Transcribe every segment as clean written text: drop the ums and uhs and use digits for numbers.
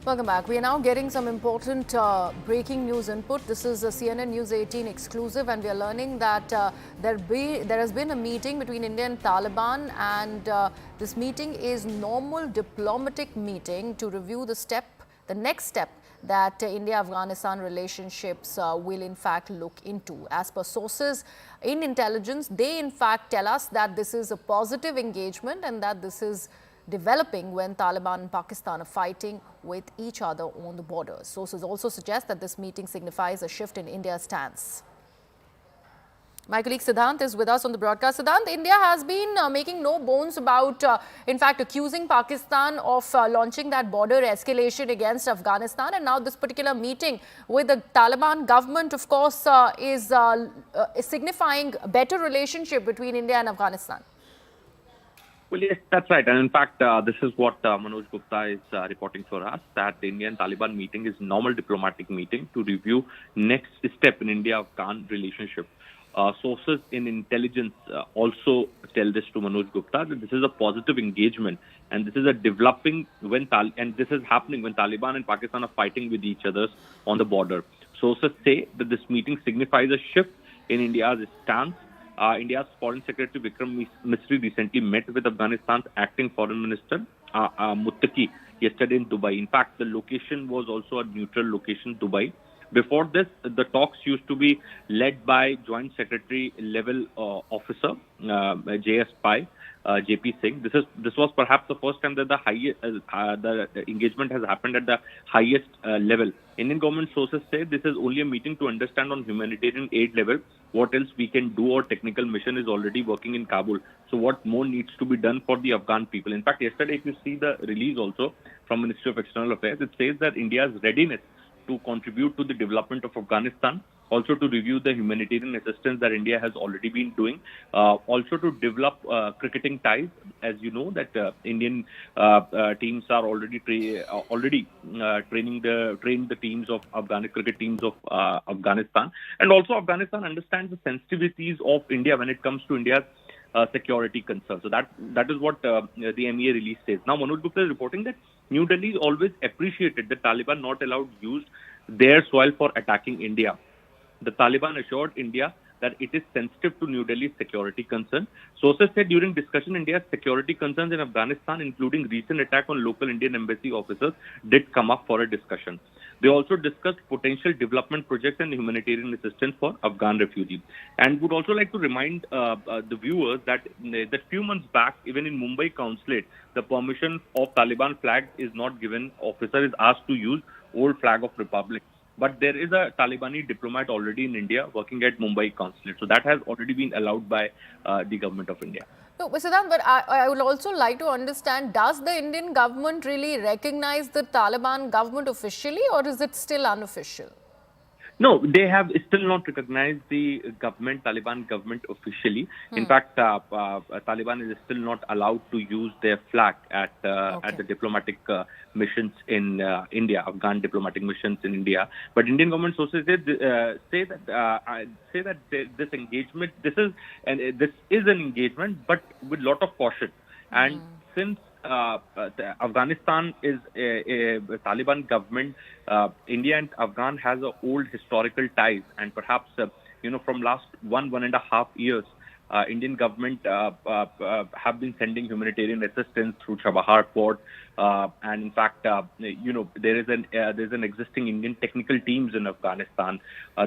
Welcome back. We are now getting some important breaking news input. This is a CNN News 18 exclusive, and we are learning that there has been a meeting between India and Taliban, and this meeting is normal diplomatic meeting to review the next step that India-Afghanistan relationships will in fact look into. As per sources in intelligence, they in fact tell us that this is a positive engagement and that this is developing when Taliban and Pakistan are fighting with each other on the border. Sources also suggest that this meeting signifies a shift in India's stance. My colleague Siddhant is with us on the broadcast. Siddhant, India has been making no bones about, in fact, accusing Pakistan of launching that border escalation against Afghanistan. And now this particular meeting with the Taliban government, of course, is signifying a better relationship between India and Afghanistan. Well, yes, that's right. And in fact, this is what Manoj Gupta is reporting for us, that the Indian-Taliban meeting is normal diplomatic meeting to review next step in India-Afghan relationship. Sources in intelligence also tell this to Manoj Gupta that this is a positive engagement and this is a developing and this is happening when Taliban and Pakistan are fighting with each other on the border. Sources say that this meeting signifies a shift in India's stance. India's Foreign Secretary Vikram Misri recently met with Afghanistan's acting Foreign Minister Muttaqi yesterday in Dubai. In fact, the location was also a neutral location, Dubai. Before this, the talks used to be led by Joint Secretary level officer JS Pai, JP Singh. This was perhaps the first time that the engagement has happened at the highest level. Indian government sources say this is only a meeting to understand on humanitarian aid level what else we can do. Our technical mission is already working in Kabul. So what more needs to be done for the Afghan people? In fact, yesterday, if you see the release also from Ministry of External Affairs, it says that India's readiness to contribute to the development of Afghanistan, also to review the humanitarian assistance that India has already been doing, also to develop cricketing ties. As you know, that Indian teams are already trained the teams of cricket teams of Afghanistan, and also Afghanistan understands the sensitivities of India when it comes to India's security concerns. So that is what the MEA release says. Now, Manoj Gupta is reporting that New Delhi always appreciated the Taliban not allowed use their soil for attacking India. The Taliban assured India that it is sensitive to New Delhi's security concerns. Sources said during discussion, India's security concerns in Afghanistan, including recent attack on local Indian embassy officers, did come up for a discussion. They also discussed potential development projects and humanitarian assistance for Afghan refugees. And would also like to remind the viewers that few months back, even in Mumbai consulate, the permission of Taliban flag is not given. Officer is asked to use old flag of Republic. But there is a Talibani diplomat already in India working at Mumbai consulate. So that has already been allowed by the government of India. No, Siddhant, but I would also like to understand, does the Indian government really recognize the Taliban government officially, or is it still unofficial? No, they have still not recognized the Taliban government officially. In fact, Taliban is still not allowed to use their flag at the diplomatic missions in India, Afghan diplomatic missions in India. But Indian government sources say that this engagement, this is an engagement, but with lot of caution. And since Afghanistan is a Taliban government, India and Afghan has a old historical ties, and perhaps from last 1.5 years, Indian government have been sending humanitarian assistance through Chabahar port, and in fact, there's an existing Indian technical teams in Afghanistan.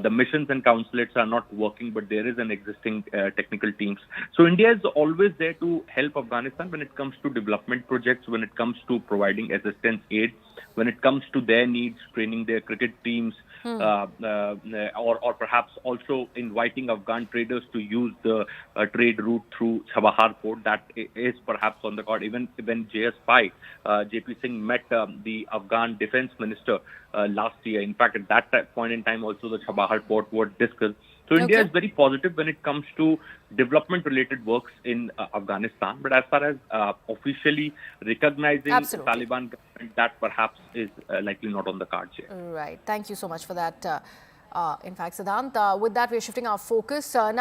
The missions and consulates are not working, but there is an existing technical teams. So India is always there to help Afghanistan when it comes to development projects, when it comes to providing assistance aid, when it comes to their needs, training their cricket teams, or perhaps also inviting Afghan traders to use the trade route through Chabahar port. That is perhaps on the card. Even when JS Pai, JP Singh met the Afghan defense minister last year. In fact, at that point in time, also the Chabahar port was discussed. So India is very positive when it comes to development-related works in Afghanistan. But as far as officially recognizing the Taliban government, that perhaps is likely not on the cards yet. Right. Thank you so much for that. In fact, Siddhant, with that, we're shifting our focus now.